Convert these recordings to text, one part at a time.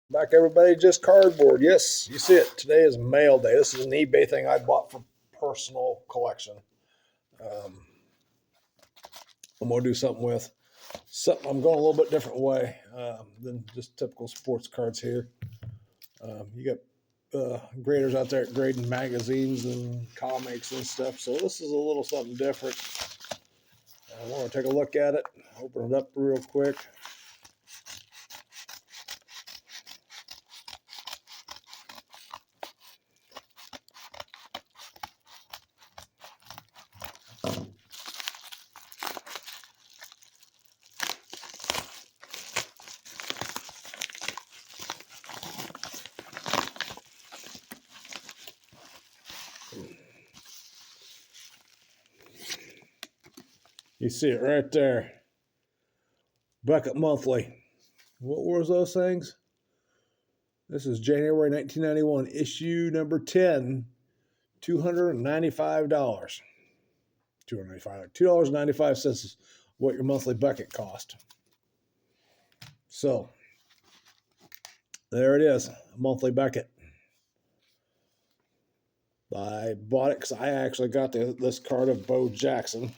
Back, everybody, just cardboard. Yes, you see it. Today is mail day. This is an eBay thing I bought for personal collection. Um, I'm gonna do something with something. I'm going a little bit different way than just typical sports cards here. You got graders out there grading magazines and comics and stuff. So this is a little something different. I want to take a look at it. Open it up real quick. You see it right there. Bucket Monthly. What was those things? This is January 1991, issue number 10, $295. $2.95 is what your monthly bucket cost. So there it is, a monthly bucket. I bought it because I actually got this card of Bo Jackson.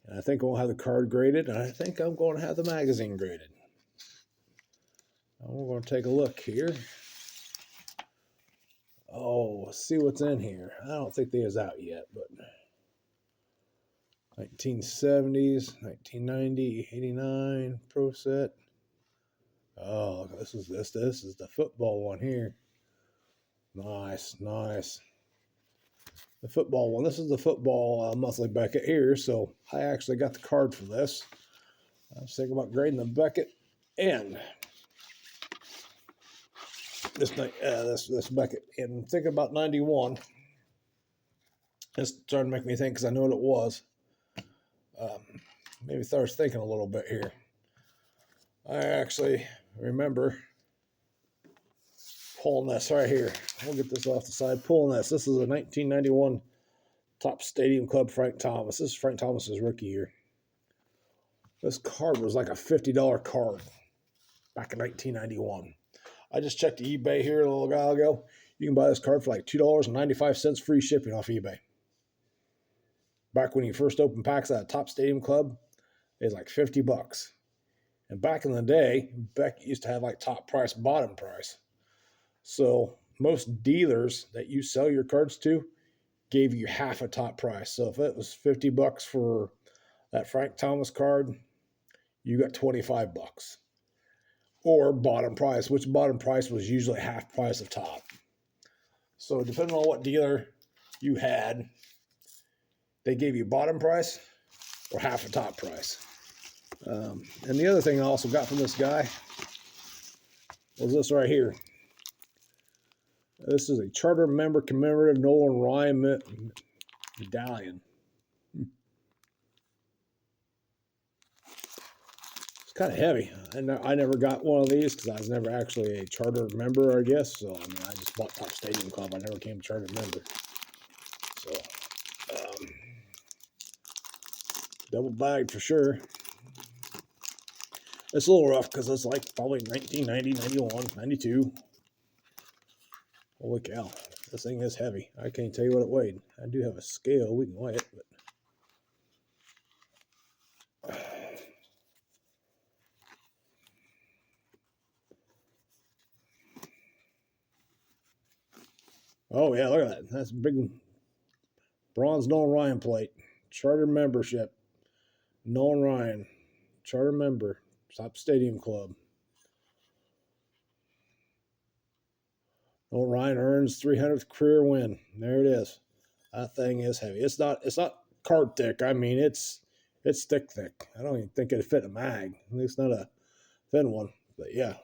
And I think I'm going to have the card graded, and I think I'm going to have the magazine graded. We're going to take a look here. Oh, let's see what's in here. I don't think they is out yet, but 1970s, 1990, 89 Pro Set. Oh, this is the football one here. Nice. The football one. This is the football monthly bucket here. So I actually got the card for this. I was thinking about grading the bucket and this bucket. And thinking about 91. It's starting to make me think because I know what it was. Maybe starts thinking a little bit here. I actually remember pulling this right here. We'll get this off the side. Pulling this. This is a 1991 Top Stadium Club Frank Thomas. This is Frank Thomas's rookie year. This card was like a $50 card back in 1991. I just checked eBay here a little while ago. You can buy this card for like $2.95 free shipping off eBay. Back when you first opened packs at a Top Stadium Club, it was like $50. And back in the day, Beck used to have like top price, bottom price. So most dealers that you sell your cards to gave you half a top price. So if it was $50 for that Frank Thomas card, you got $25. Or bottom price, which bottom price was usually half price of top. So depending on what dealer you had, they gave you bottom price or half a top price. And the other thing I also got from this guy was this right here. This is a charter member commemorative Nolan Ryan medallion. It's kind of heavy. I never got one of these because I was never actually a charter member, I guess. So, I mean, I just bought Top Stadium Club. I never became a charter member. So, double bagged for sure. It's a little rough because it's like probably 1990, 91, 92. Holy cow. This thing is heavy. I can't tell you what it weighed. I do have a scale. We can weigh it, but oh yeah, look at that. That's a big bronze Nolan Ryan plate. Charter membership. Nolan Ryan. Charter member. Top Stadium Club. Nolan Ryan earns 300th career win. There it is. That thing is heavy. It's not card thick. I mean, it's thick. I don't even think it'd fit a mag. At least not a thin one. But yeah.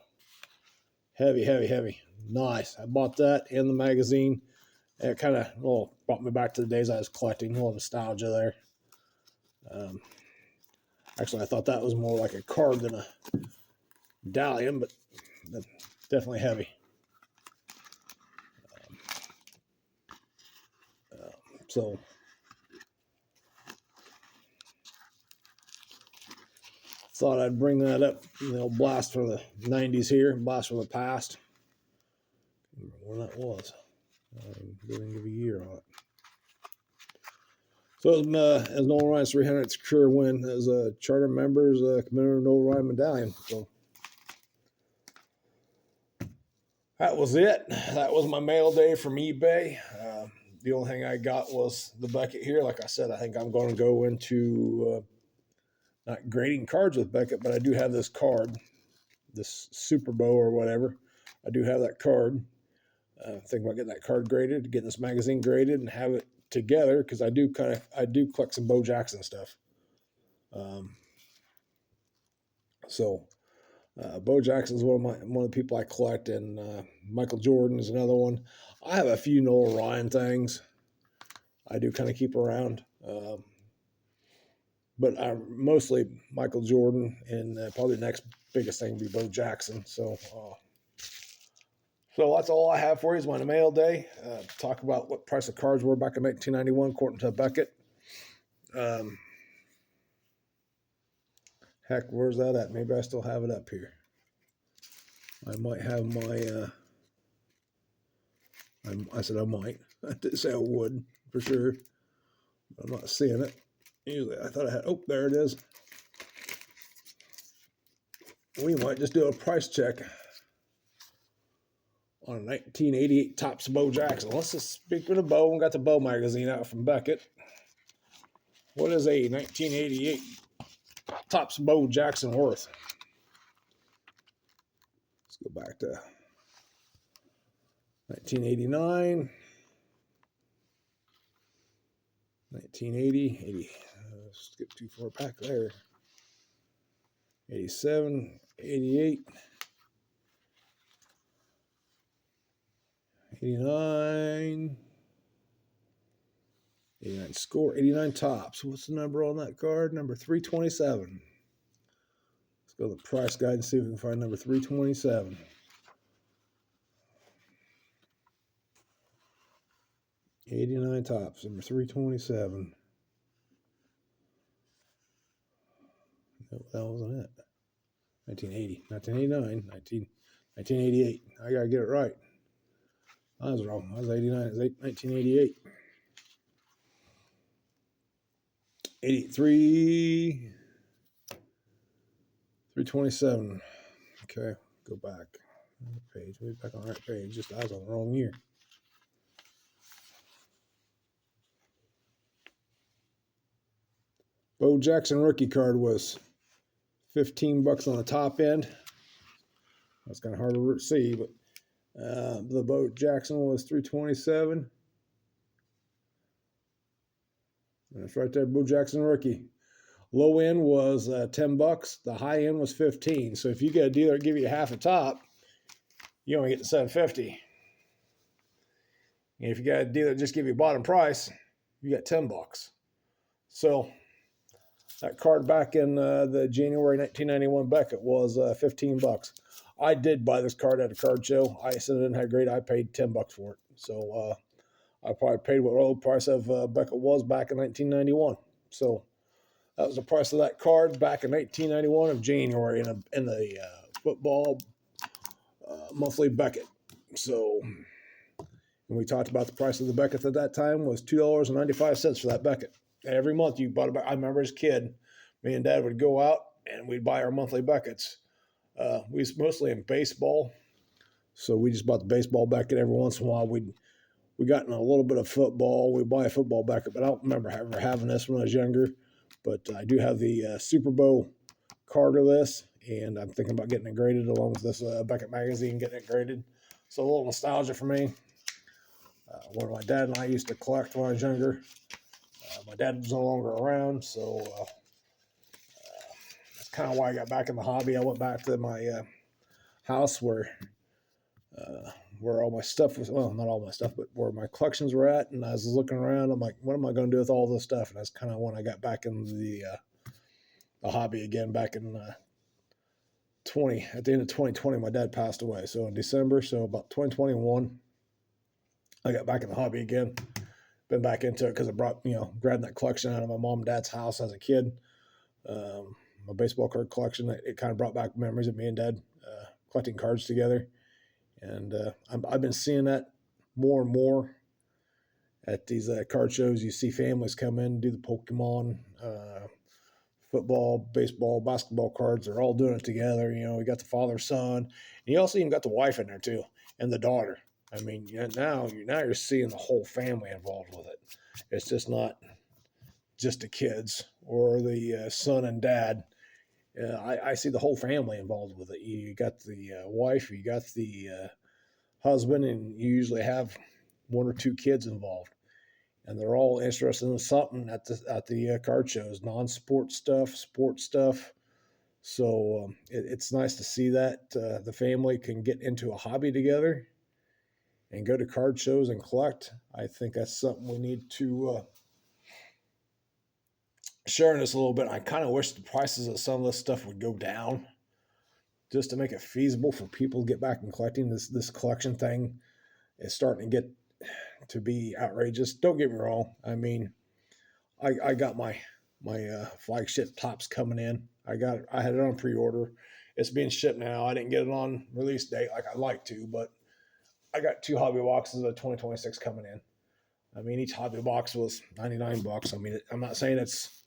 Heavy. Nice. I bought that in the magazine. It kind of brought me back to the days I was collecting. A little nostalgia there. Actually, I thought that was more like a card than a medallion, but definitely heavy. So thought I'd bring that up. Blast from the 90s here, blast from the past. I don't remember when that was. I didn't give a year on it. So it was as Nolan Ryan's 300th career win as a charter member's commemorative Nolan Ryan medallion. So that was it. That was my mail day from eBay. The only thing I got was the bucket here. Like I said, I think I'm going to go into not grading cards with Beckett, but I do have this card, this Super Bowl or whatever. I do have that card. Thinking about getting that card graded, getting this magazine graded, and have it together because I do collect some Bo Jackson stuff. Bo Jackson's one of the people I collect, and Michael Jordan is another one. I have a few Noah Ryan things I do kind of keep around, but I'm mostly Michael Jordan, and probably the next biggest thing would be Bo Jackson. So that's all I have for you is my mail day. Talk about what price of cards were back in 1991, according to Beckett. Heck, where's that at? Maybe I still have it up here. I might have my, I said I might. I didn't say I would, for sure. I'm not seeing it. Usually I thought I had, oh, there it is. We might just do a price check on a 1988 Topps Bo Jackson. Let's just speak of the Bo. We got the Bo magazine out from Beckett. What is a 1988 Topps Bo Jackson worth? Let's go back to 1989, 1980, 80. Let's get too far back there. 87, 88, 89, 89 score, 89 Topps. What's the number on that card? Number 327. Let's go to the price guide and see if we can find number 327. $89 Topps, number 327. No, that wasn't it. 1980, 1989, 1988. I gotta get it right. I was wrong. I was 89. It was 1988. 83. 327. Okay, go back. Page. We're back on the right page. Just I was on the wrong year. Bo Jackson rookie card was $15 on the top end. That's kind of hard to see, but the Bo Jackson was $327. That's right there, Bo Jackson rookie. Low end was $10. The high end was $15. So if you get a dealer give you half a top, you only get the $7.50. And if you got a dealer just give you bottom price, you got $10. So that card back in the January 1991 Beckett was $15. I did buy this card at a card show. I said it didn't have great. I paid $10 for it. So I probably paid what the old price of Beckett was back in 1991. So that was the price of that card back in 1991 of January in the football monthly Beckett. So when we talked about the price of the Beckett at that time was $2.95 for that Beckett. And every month you bought I remember as a kid, me and Dad would go out and we'd buy our monthly Beckets. We was mostly in baseball, so we just bought the baseball Beckett every once in a while. We got in a little bit of football. We buy a football Beckett, but I don't remember ever having this when I was younger. But I do have the Super Bowl card of this, and I'm thinking about getting it graded along with this Beckett magazine, getting it graded. So a little nostalgia for me. One my dad and I used to collect when I was younger. My dad was no longer around, so that's kind of why I got back in the hobby. I went back to my house where all my stuff was, well, not all my stuff, but where my collections were at. And I was looking around. I'm like, what am I going to do with all this stuff? And that's kind of when I got back in the hobby again back in at the end of 2020, my dad passed away. So in December, so about 2021, I got back in the hobby again. Been back into it because I brought, grabbed that collection out of my mom and dad's house as a kid. my baseball card collection. It kind of brought back memories of me and Dad collecting cards together. And I've been seeing that more and more at these card shows. You see families come in, do the Pokemon, football, baseball, basketball cards. They're all doing it together. You know, we got the father, son, and you also even got the wife in there too, and the daughter. I mean, now you're seeing the whole family involved with it. It's just not just the kids or the son and dad. I see the whole family involved with it. You got the wife, you got the husband, and you usually have one or two kids involved, and they're all interested in something at the card shows, non-sport stuff, sports stuff. So it's nice to see that the family can get into a hobby together and go to card shows and collect. I think that's something we need to share in this a little bit. I kind of wish the prices of some of this stuff would go down just to make it feasible for people to get back and collecting. This collection thing is starting to get to be outrageous. Don't get me wrong. I mean, I got my flagship tops coming in. I had it on pre-order. It's being shipped now. I didn't get it on release date like I'd like to, but I got 2 hobby boxes of 2026 coming in. I mean, each hobby box was $99. I mean, I'm not saying it's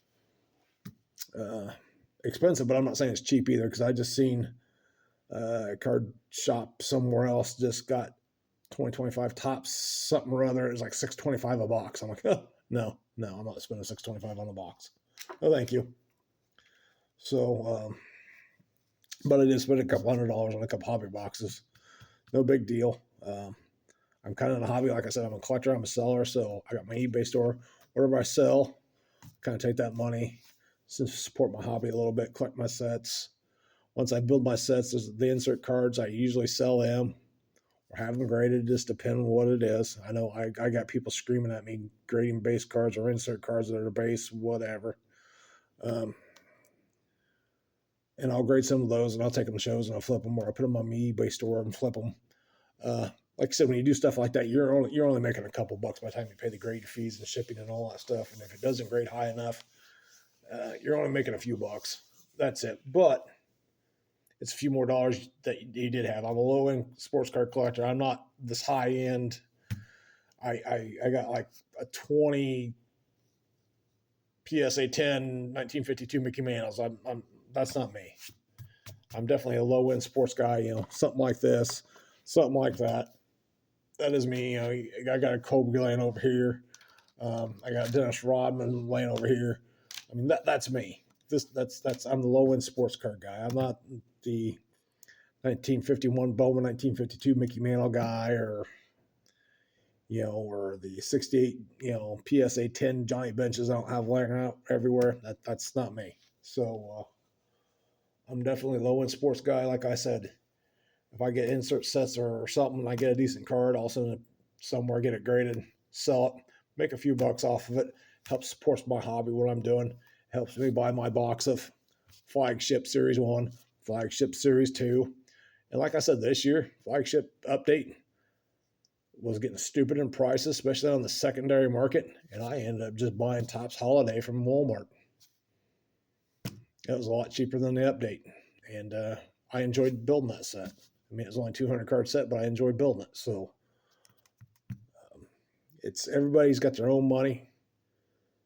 expensive, but I'm not saying it's cheap either, because I just seen a card shop somewhere else just got 2025 tops something or other. It was like $6.25 a box. I'm like, oh, no, I'm not spending $6.25 on a box. Oh, thank you. So, but I did spend a couple $100 on a couple hobby boxes. No big deal. I'm kind of in a hobby. Like I said, I'm a collector, I'm a seller. So I got my eBay store. Whatever I sell, kind of take that money to support my hobby a little bit, collect my sets. Once I build my sets, there's the insert cards. I usually sell them or have them graded, just depending on what it is. I know I got people screaming at me grading base cards or insert cards that are base, whatever. And I'll grade some of those, and I'll take them to shows and I'll flip them, or I'll put them on my eBay store and flip them. Like I said, when you do stuff like that, you're only making a couple bucks by the time you pay the grade fees and shipping and all that stuff. And if it doesn't grade high enough, you're only making a few bucks. That's it. But it's a few more dollars that you did have. I'm a low end sports card collector. I'm not this high end. I got like a 20 PSA 10 1952 Mickey Mantles. That's not me. I'm definitely a low end sports guy. You know, something like this, something like that. That is me. You know, I got a Kobe laying over here. I got Dennis Rodman laying over here. I mean, that's me. I'm the low end sports card guy. I'm not the 1951 Bowman, 1952 Mickey Mantle guy, or the 68 PSA 10 Johnny Benches I don't have laying out everywhere. That's not me. So I'm definitely a low end sports guy. Like I said, if I get insert sets or something, I get a decent card, I'll send it somewhere, get it graded, sell it, make a few bucks off of it. Helps support my hobby, what I'm doing. Helps me buy my box of Flagship Series 1, Flagship Series 2. And like I said, this year, Flagship update was getting stupid in prices, especially on the secondary market. And I ended up just buying Topps Holiday from Walmart. It was a lot cheaper than the update. And I enjoyed building that set. I mean, it was only a 200 card set, but I enjoyed building it. So it's everybody's got their own money.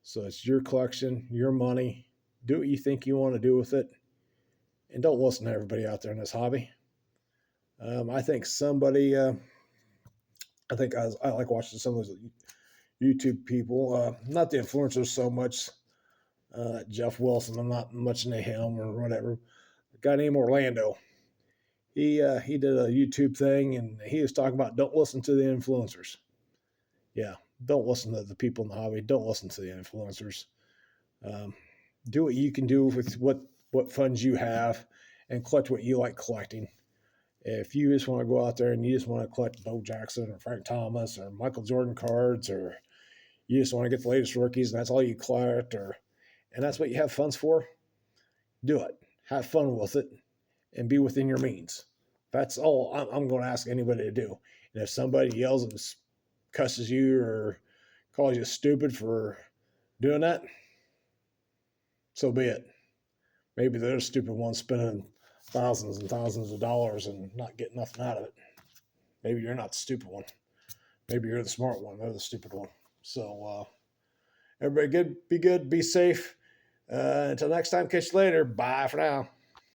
So it's your collection, your money. Do what you think you want to do with it. And don't listen to everybody out there in this hobby. I think I like watching some of those YouTube people, not the influencers so much. Jeff Wilson, I'm not much into him or whatever. A guy named Orlando, he did a YouTube thing, and he was talking about don't listen to the influencers. Yeah, don't listen to the people in the hobby. Don't listen to the influencers. Do what you can do with what funds you have, and collect what you like collecting. If you just want to go out there and you just want to collect Bo Jackson or Frank Thomas or Michael Jordan cards, or you just want to get the latest rookies and that's all you collect, and that's what you have funds for, do it. Have fun with it and be within your means. That's all I'm going to ask anybody to do. And if somebody yells and cusses you or calls you stupid for doing that, so be it. Maybe they're the stupid ones spending thousands and thousands of dollars and not getting nothing out of it. Maybe you're not the stupid one. Maybe you're the smart one. They're the stupid one. So everybody, be good, be safe. Until next time, catch you later. Bye for now.